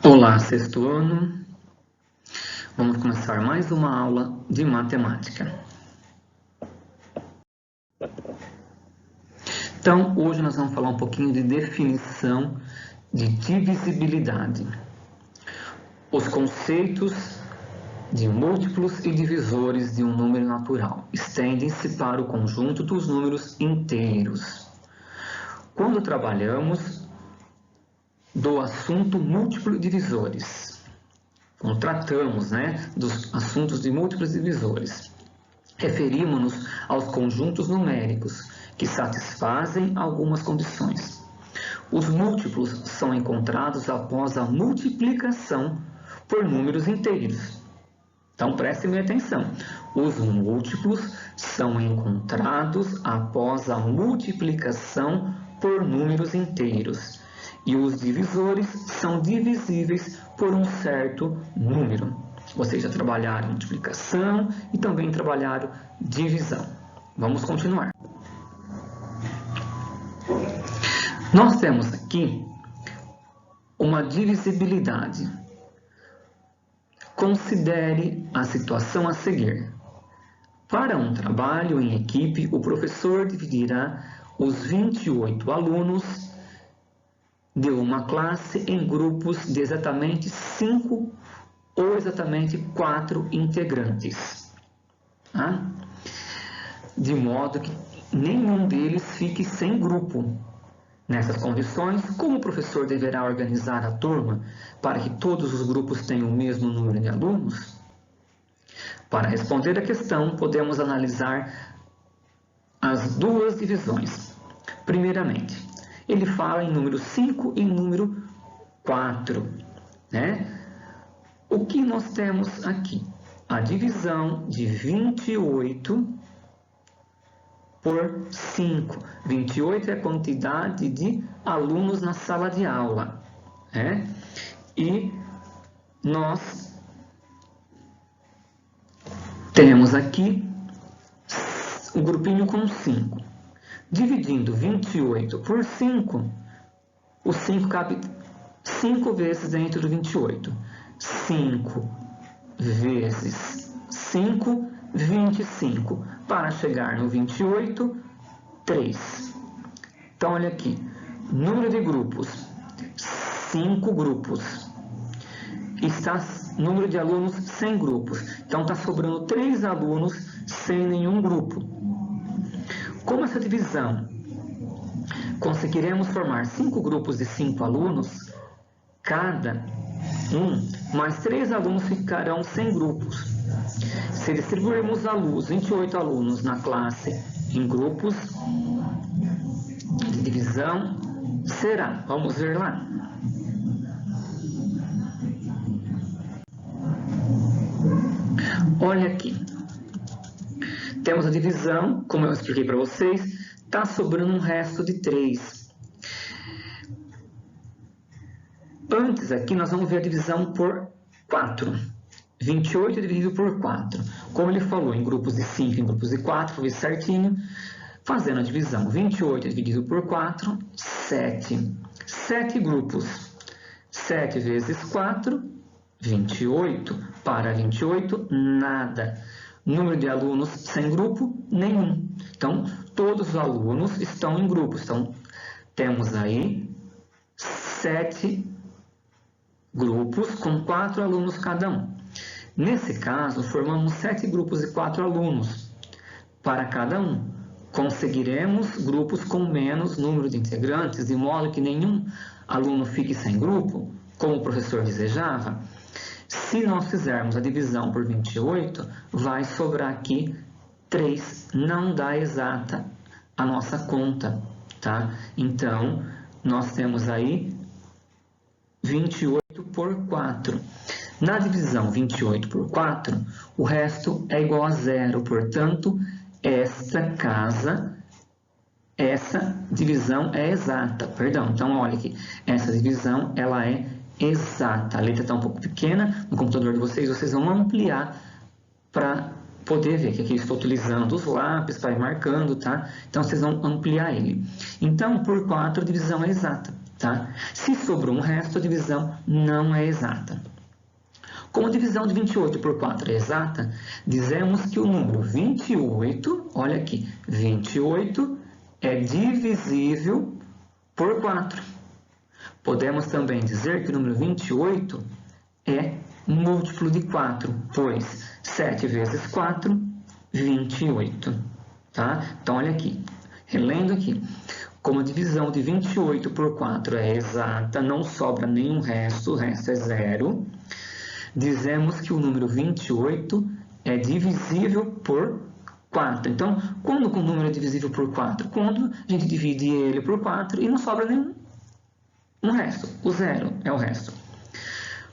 Olá, sexto ano. Vamos começar mais uma aula de matemática. Então, hoje nós vamos falar um pouquinho de definição de divisibilidade. Os conceitos de múltiplos e divisores de um número natural estendem-se para o conjunto dos números inteiros. Quando trabalhamos do assunto múltiplo e divisores, quando tratamos dos assuntos de múltiplos divisores, referimos-nos aos conjuntos numéricos que satisfazem algumas condições. Os múltiplos são encontrados após a multiplicação por números inteiros. Então, prestem atenção. Os múltiplos são encontrados após a multiplicação por números inteiros. E os divisores são divisíveis por um certo número. Vocês já trabalharam multiplicação e também trabalharam divisão. Vamos continuar. Nós temos aqui uma divisibilidade. Considere a situação a seguir. Para um trabalho em equipe, o professor dividirá os 28 alunos de uma classe em grupos de exatamente 5 ou exatamente 4 integrantes, tá? De modo que nenhum deles fique sem grupo. Nessas condições, como o professor deverá organizar a turma para que todos os grupos tenham o mesmo número de alunos? Para responder a questão, podemos analisar as duas divisões. Primeiramente, ele fala em número 5 e número 4, né? O que nós temos aqui? A divisão de 28 por 5. 28 é a quantidade de alunos na sala de aula, né? E nós temos aqui um grupinho com 5. Dividindo 28 por 5, o 5 cabe 5 vezes dentro do 28. 5 vezes 5, 25. Para chegar no 28, 3. Então, olha aqui. Número de grupos, 5 grupos. Número de alunos, 100 grupos. Então, está sobrando 3 alunos sem nenhum grupo. Como essa divisão conseguiremos formar 5 grupos de 5 alunos, cada mais 3 alunos ficarão sem grupos. Se distribuirmos 28 alunos na classe em grupos, de divisão será, vamos ver lá. Olha aqui. Temos a divisão, como eu expliquei para vocês, está sobrando um resto de 3. Antes aqui nós vamos ver a divisão por 4. 28 dividido por 4. Como ele falou, em grupos de 5 e em grupos de 4, vou ver certinho. Fazendo a divisão, 28 dividido por 4, 7. 7 grupos. 7 vezes 4, 28. Para 28, nada. Número de alunos sem grupo, nenhum. Então, todos os alunos estão em grupos. Então, temos aí 7 grupos com 4 alunos cada um. Nesse caso, formamos 7 grupos de 4 alunos para cada um. Conseguiremos grupos com menos número de integrantes, de modo que nenhum aluno fique sem grupo, como o professor desejava. Se nós fizermos a divisão por 28, vai sobrar aqui 3. Não dá exata a nossa conta, tá? Então, nós temos aí 28 por 4. Na divisão 28 por 4, o resto é igual a 0. Portanto, essa divisão é exata. Perdão, então olha aqui. Essa divisão ela é exata. A letra está um pouco pequena no computador de vocês. Vocês vão ampliar para poder ver que aqui eu estou utilizando os lápis para ir marcando, tá? Então, vocês vão ampliar ele. Então, por 4, a divisão é exata. Tá? Se sobrou um resto, a divisão não é exata. Como a divisão de 28 por 4 é exata, dizemos que o número 28, olha aqui, 28 é divisível por 4. Podemos também dizer que o número 28 é múltiplo de 4, pois 7 vezes 4, 28. Tá? Então, olha aqui, relendo aqui. Como a divisão de 28 por 4 é exata, não sobra nenhum resto, o resto é zero, dizemos que o número 28 é divisível por 4. Então, quando o número é divisível por 4? Quando a gente divide ele por 4 e não sobra nenhum resto. O zero é o resto.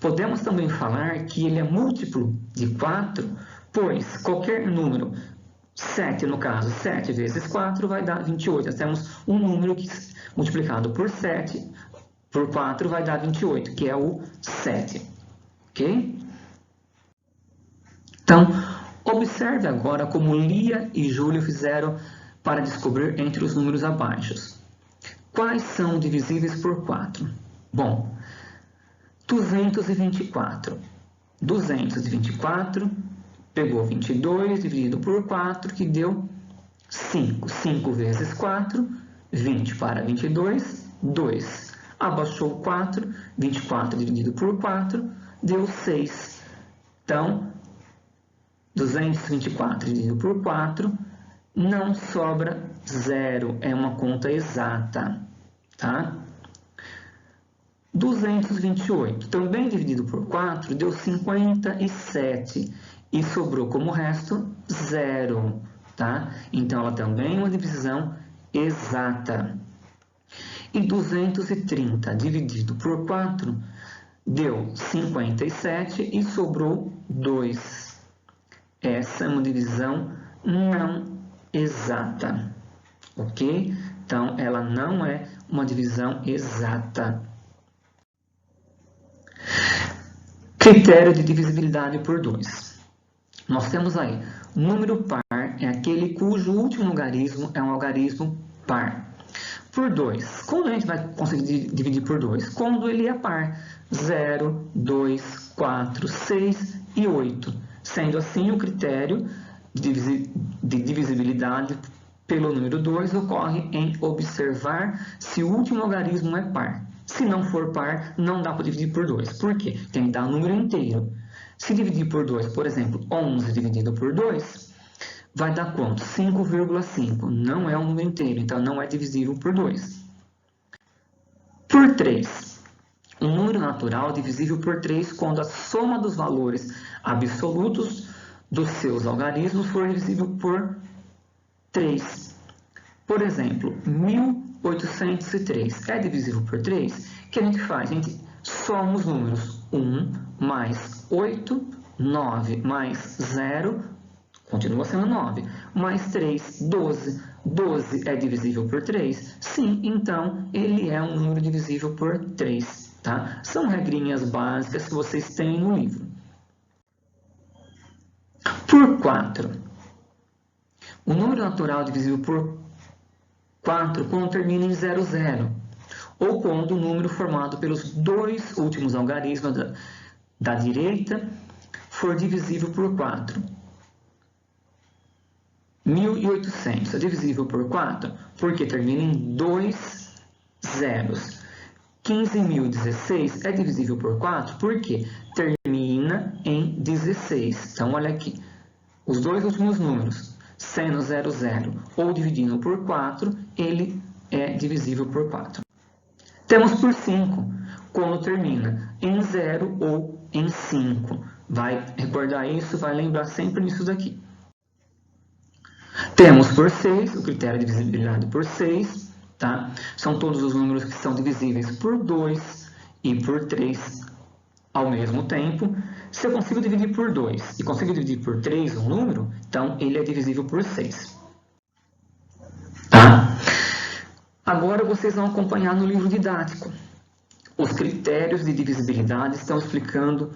Podemos também falar que ele é múltiplo de 4, pois qualquer número, 7 no caso, 7 vezes 4 vai dar 28. Nós temos um número que multiplicado por 7, por 4 vai dar 28, que é o 7. Ok? Então, observe agora como Lia e Júlio fizeram para descobrir entre os números abaixo. Quais são divisíveis por 4? Bom, 224. 224 pegou 22 dividido por 4, que deu 5. 5 vezes 4, 20 para 22, 2. Abaixou 4, 24 dividido por 4, deu 6. Então, 224 dividido por 4, não sobra 0, é uma conta exata. Tá? 228, também dividido por 4, deu 57 e sobrou como resto 0. Tá? Então, ela também é uma divisão exata. E 230 dividido por 4 deu 57 e sobrou 2. Essa é uma divisão não exata. Ok? Então, ela não é uma divisão exata. Critério de divisibilidade por 2. Nós temos aí, número par é aquele cujo último logaritmo é um algarismo par. Por 2, quando a gente vai conseguir dividir por 2? Quando ele é par. 0, 2, 4, 6 e 8. Sendo assim, o critério de divisibilidade pelo número 2 ocorre em observar se o último logaritmo é par. Se não for par, não dá para dividir por 2. Por quê? Tem que dar um número inteiro. Se dividir por 2, por exemplo, 11 dividido por 2, vai dar quanto? 5,5. Não é um número inteiro, então não é divisível por 2. Por 3. Um número natural divisível por 3 quando a soma dos valores absolutos dos seus algarismos for divisível por 3. Por exemplo, 1803 é divisível por 3? O que a gente faz? A gente soma os números 1 mais 8, 9 mais 0, continua sendo 9, mais 3, 12. 12 é divisível por 3? Sim, então ele é um número divisível por 3. Tá? São regrinhas básicas que vocês têm no livro. Por 4. O número natural divisível por 4 quando termina em 00, ou quando o número formado pelos dois últimos algarismos da direita for divisível por 4. 1800 é divisível por 4 porque termina em 2 zeros. 15.016 é divisível por 4 porque termina em 16. Então, olha aqui, os dois últimos números, sendo 00 ou dividindo por 4, ele é divisível por 4. Temos por 5, quando termina em 0 ou em 5. Vai recordar isso, vai lembrar sempre nisso daqui. Temos por 6, o critério de divisibilidade por 6, tá? São todos os números que são divisíveis por 2 e por 3 ao mesmo tempo. Se eu consigo dividir por 2 e consigo dividir por 3 um número, então ele é divisível por 6. Tá? Agora vocês vão acompanhar no livro didático. Os critérios de divisibilidade estão explicando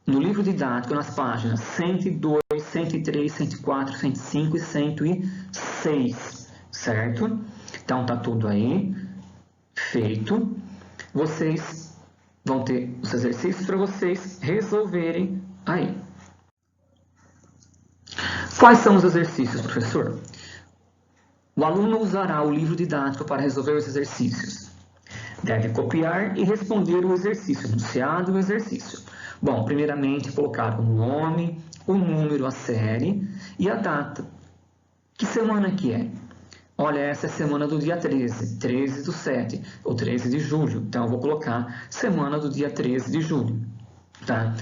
no livro didático, nas páginas 102, 103, 104, 105 e 106, certo? Então, tá tudo aí. feito, vocês vão ter os exercícios para vocês resolverem aí. Quais são os exercícios, professor? O aluno usará o livro didático para resolver os exercícios. Deve copiar e responder o exercício, enunciado e o exercício. Bom, primeiramente colocar o nome, o número, a série e a data. Que semana que é? Olha, essa é a semana do dia 13, 13/7, ou 13 de julho. Então, eu vou colocar semana do dia 13 de julho. Tá?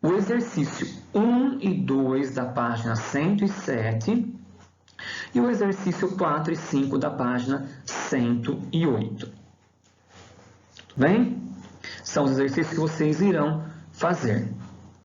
O exercício 1 e 2 da página 107 e o exercício 4 e 5 da página 108. Tudo bem? São os exercícios que vocês irão fazer.